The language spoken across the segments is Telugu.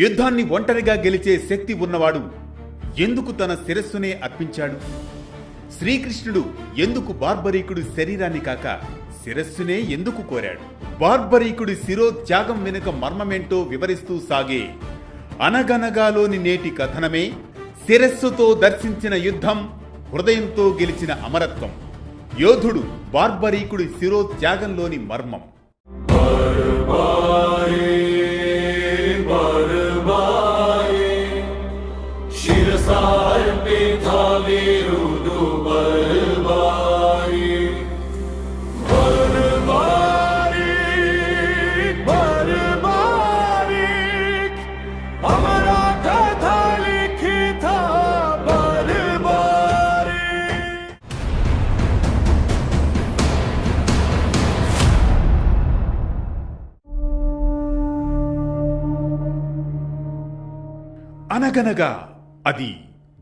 యుద్ధాన్ని ఒంటరిగా గెలిచే శక్తి ఉన్నవాడు ఎందుకు తన శిరస్సునే అర్పించాడు? శ్రీకృష్ణుడు ఎందుకు బార్బరీకుడి శరీరాన్ని కాక శిరస్సునే ఎందుకు కోరాడు? బార్బరీకుడి శిరోత్యాగం వెనుక మర్మమేంటో వివరిస్తూ సాగే అనగనగాలోని నేటి కథనమే శిరస్సుతో దర్శించిన యుద్ధం, హృదయంతో గెలిచిన అమరత్వం. యోధుడు బార్బరీకుడి శిరోత్యాగంలోని మర్మం. అనగనగా అది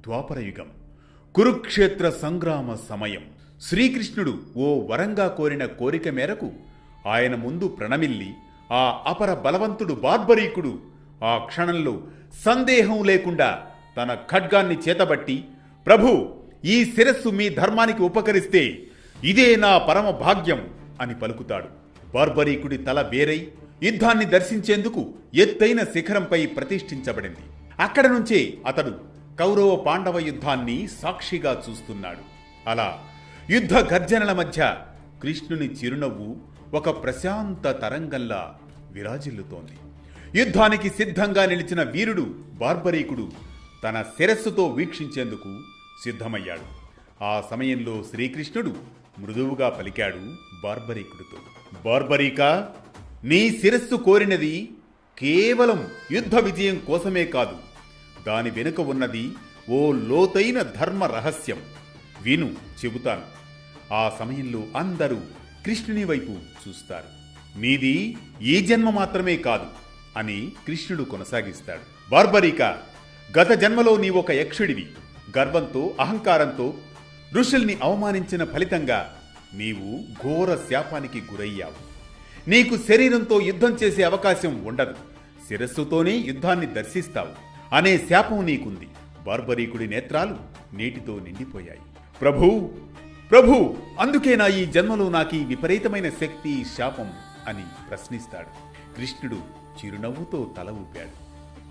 ద్వాపరయుగం, కురుక్షేత్ర సంగ్రామ సమయం. శ్రీకృష్ణుడు ఓ వరంగా కోరిన కోరిక మేరకు ఆయన ముందు ప్రణమిల్లి ఆ అపర బలవంతుడు బార్బరీకుడు ఆ క్షణంలో సందేహం లేకుండా తన ఖడ్గాన్ని చేతబట్టి, ప్రభు, ఈ శిరస్సు మీ ధర్మానికి ఉపకరిస్తే ఇదే నా పరమ భాగ్యం అని పలుకుతాడు. బార్బరీకుడి తల వేరై యుద్ధాన్ని దర్శించేందుకు ఎత్తైన శిఖరంపై ప్రతిష్ఠించబడింది. అక్కడ నుంచే అతడు కౌరవ పాండవ యుద్ధాన్ని సాక్షిగా చూస్తున్నాడు. అలా యుద్ధ గర్జనల మధ్య కృష్ణుని చిరునవ్వు ఒక ప్రశాంత తరంగంలా విరాజిల్లుతోంది. యుద్ధానికి సిద్ధంగా నిలిచిన వీరుడు బార్బరీకుడు తన శిరస్సుతో వీక్షించేందుకు సిద్ధమయ్యాడు. ఆ సమయంలో శ్రీకృష్ణుడు మృదువుగా పలికాడు బార్బరీకుడితో, బార్బరీకా, నీ శిరస్సు కోరినది కేవలం యుద్ధ విజయం కోసమే కాదు, దాని వెనుక ఉన్నది ఓ లోతైన ధర్మ రహస్యం. విను, చెబుతాను. ఆ సమయంలో అందరూ కృష్ణుని వైపు చూస్తారు. నీది ఈ జన్మ మాత్రమే కాదు అని కృష్ణుడు కొనసాగిస్తాడు. బార్బరీకా, గత జన్మలో నీవొక యక్షుడివి. గర్వంతో, అహంకారంతో ఋషుల్ని అవమానించిన ఫలితంగా నీవు ఘోర శాపానికి గురయ్యావు. నీకు శరీరంతో యుద్ధం చేసే అవకాశం ఉండదు, శిరస్సుతోనే యుద్ధాన్ని దర్శిస్తావు అనే శాపం నీకుంది. బార్బరీకుడి నేత్రాలు నీటితో నిండిపోయాయి. ప్రభూ, ప్రభూ, అందుకేనా ఈ జన్మలో నాకీ విపరీతమైన శక్తి, శాపం అని ప్రశ్నిస్తాడు. కృష్ణుడు చిరునవ్వుతో తల ఊపాడు.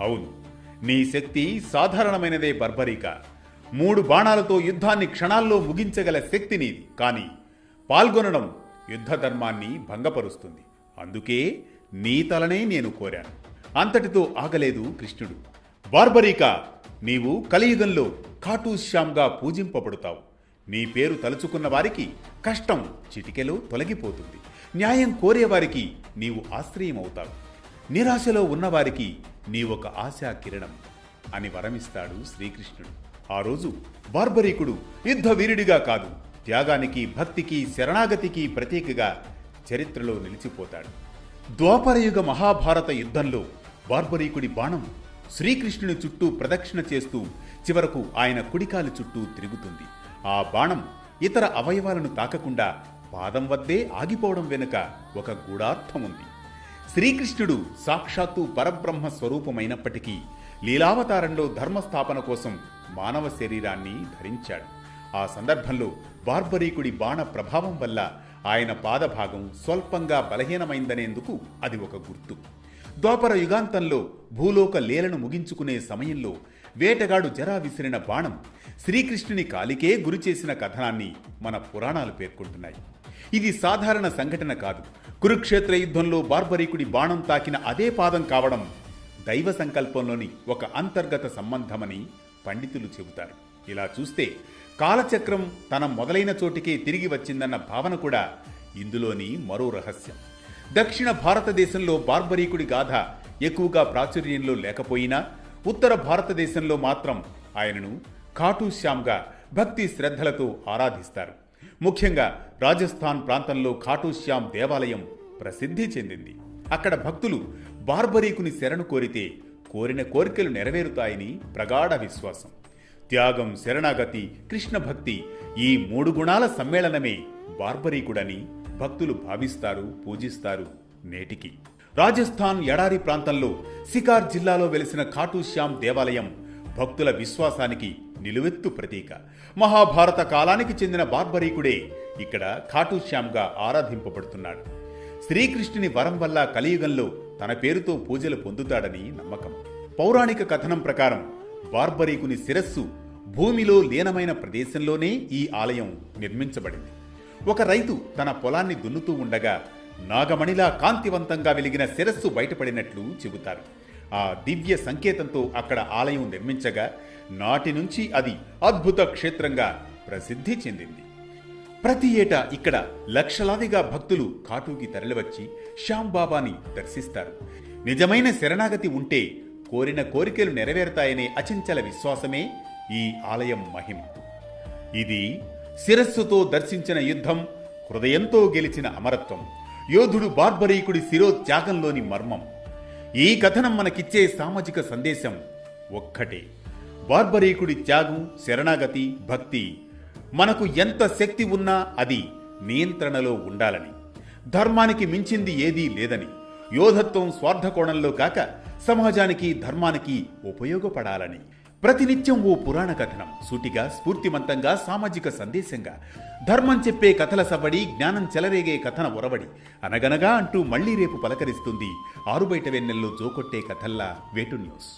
అవును, నీ శక్తి సాధారణమైనదే బార్బరీకా. 3 బాణాలతో యుద్ధాన్ని క్షణాల్లో ముగించగల శక్తి నీది. కానీ పాల్గొనడం యుద్ధ ధర్మాన్ని భంగపరుస్తుంది. అందుకే నీ తలనే నేను కోరాను. అంతటితో ఆగలేదు కృష్ణుడు. బార్బరీకా, నీవు కలియుగంలో ఖాటూశ్యామ్గా పూజింపబడుతావు. నీ పేరు తలుచుకున్న వారికి కష్టం చిటికెలో తొలగిపోతుంది. న్యాయం కోరేవారికి నీవు ఆశ్రయమవుతావు. నిరాశలో ఉన్నవారికి నీవొక ఆశా కిరణం అని వరమిస్తాడు శ్రీకృష్ణుడు. ఆ రోజు బార్బరీకుడు యుద్ధ వీరుడిగా కాదు, త్యాగానికి, భక్తికి, శరణాగతికి ప్రతీకగా చరిత్రలో నిలిచిపోతాడు. ద్వాపరయుగ మహాభారత యుద్ధంలో బార్బరీకుడి బాణం శ్రీకృష్ణుని చుట్టూ ప్రదక్షిణ చేస్తూ చివరకు ఆయన కుడికాలి చుట్టూ తిరుగుతుంది. ఆ బాణం ఇతర అవయవాలను తాకకుండా పాదం వద్దే ఆగిపోవడం వెనుక ఒక గూఢార్థం ఉంది. శ్రీకృష్ణుడు సాక్షాత్తు పరబ్రహ్మ స్వరూపమైనప్పటికీ లీలావతారంలో ధర్మస్థాపన కోసం మానవ శరీరాన్ని ధరించాడు. ఆ సందర్భంలో బార్బరీకుడి బాణ ప్రభావం వల్ల ఆయన పాదభాగం స్వల్పంగా బలహీనమైందనేందుకు అది ఒక గుర్తు. ద్వాపర యుగాంతంలో భూలోక లీలను ముగించుకునే సమయంలో వేటగాడు జరా విసిరిన బాణం శ్రీకృష్ణుని కాలికే గురిచేసిన కథనాన్ని మన పురాణాలు పేర్కొంటున్నాయి. ఇది సాధారణ సంఘటన కాదు. కురుక్షేత్ర యుద్ధంలో బార్బరీకుడి బాణం తాకిన అదే పాదం కావడం దైవ సంకల్పంలోని ఒక అంతర్గత సంబంధమని పండితులు చెబుతారు. ఇలా చూస్తే కాలచక్రం తన మొదలైన చోటికే తిరిగి వచ్చిందన్న భావన కూడా ఇందులోని మరో రహస్యం. దక్షిణ భారతదేశంలో బార్బరీకుడి గాథ ఎక్కువగా ప్రాచుర్యంలో లేకపోయినా ఉత్తర భారతదేశంలో మాత్రం ఆయనను ఖాటూశ్యామ్గా భక్తి శ్రద్ధలతో ఆరాధిస్తారు. ముఖ్యంగా రాజస్థాన్ ప్రాంతంలో ఖాటూశ్యామ్ దేవాలయం ప్రసిద్ధి చెందింది. అక్కడ భక్తులు బార్బరీకుని శరణు కోరితే కోరిన కోరికలు నెరవేరుతాయని ప్రగాఢ విశ్వాసం. త్యాగం, శరణాగతి, కృష్ణ భక్తి, ఈ 3 గుణాల సమ్మేళనమే బార్బరీకుడని భక్తులు భావిస్తారు, పూజిస్తారు నేటికి. రాజస్థాన్ ఎడారి ప్రాంతంలో సికార్ జిల్లాలో వెలిసిన ఖాటూ శ్యామ్ దేవాలయం భక్తుల విశ్వాసానికి నిలువెత్తు ప్రతీక. మహాభారత కాలానికి చెందిన బార్బరీకుడే ఇక్కడ ఖాటూ శ్యామ్గా ఆరాధింపబడుతున్నాడు. శ్రీకృష్ణుని వరం వల్ల కలియుగంలో తన పేరుతో పూజలు పొందుతాడని నమ్మకం. పౌరాణిక కథనం ప్రకారం బార్బరీకుని శిరస్సు భూమిలో లీనమైన ప్రదేశంలోనే ఈ ఆలయం నిర్మించబడింది. ఒక రైతు తన పొలాన్ని దున్నుతూ ఉండగా నాగమణిలా కాంతివంతంగా వెలిగిన శిరస్సు బయటపడినట్లు చెబుతారు. ఆ దివ్య సంకేతంతో అక్కడ ఆలయం నిర్మించగా నాటి నుంచి అది అద్భుత క్షేత్రంగా ప్రసిద్ధి చెందింది. ప్రతి ఏటా ఇక్కడ లక్షలాదిగా భక్తులు ఖాటూకి తరలివచ్చి శ్యాంబాబాని దర్శిస్తారు. నిజమైన శరణాగతి ఉంటే కోరిన కోరికలు నెరవేరుతాయనే అచంచల విశ్వాసమే ఈ ఆలయం మహిమ. ఇది శిరస్సుతో దర్శించిన యుద్ధం, హృదయంతో గెలిచిన అమరత్వం, యోధుడు బార్బరీకుడి శిరోత్యాగంలోని మర్మం. ఈ కథనం మనకిచ్చే సామాజిక సందేశం ఒక్కటే: బార్బరీకుడి త్యాగం, శరణాగతి, భక్తి మనకు ఎంత శక్తి ఉన్నా అది నియంత్రణలో ఉండాలని, ధర్మానికి మించింది ఏదీ లేదని, యోధత్వం స్వార్థకోణంలో కాక సమాజానికి, ధర్మానికి ఉపయోగపడాలని. ప్రతినిత్యం ఓ పురాణ కథనం, సూటిగా, స్ఫూర్తిమంతంగా, సామాజిక సందేశంగా, ధర్మం చెప్పే కథల సవ్వడి, జ్ఞానం చెలరేగే కథన ఒరవడి, అనగనగా అంటూ మళ్లీ రేపు పలకరిస్తుంది ఆరుబయట వెన్నెల్లో జోకొట్టే కథల్లా వేటు న్యూస్.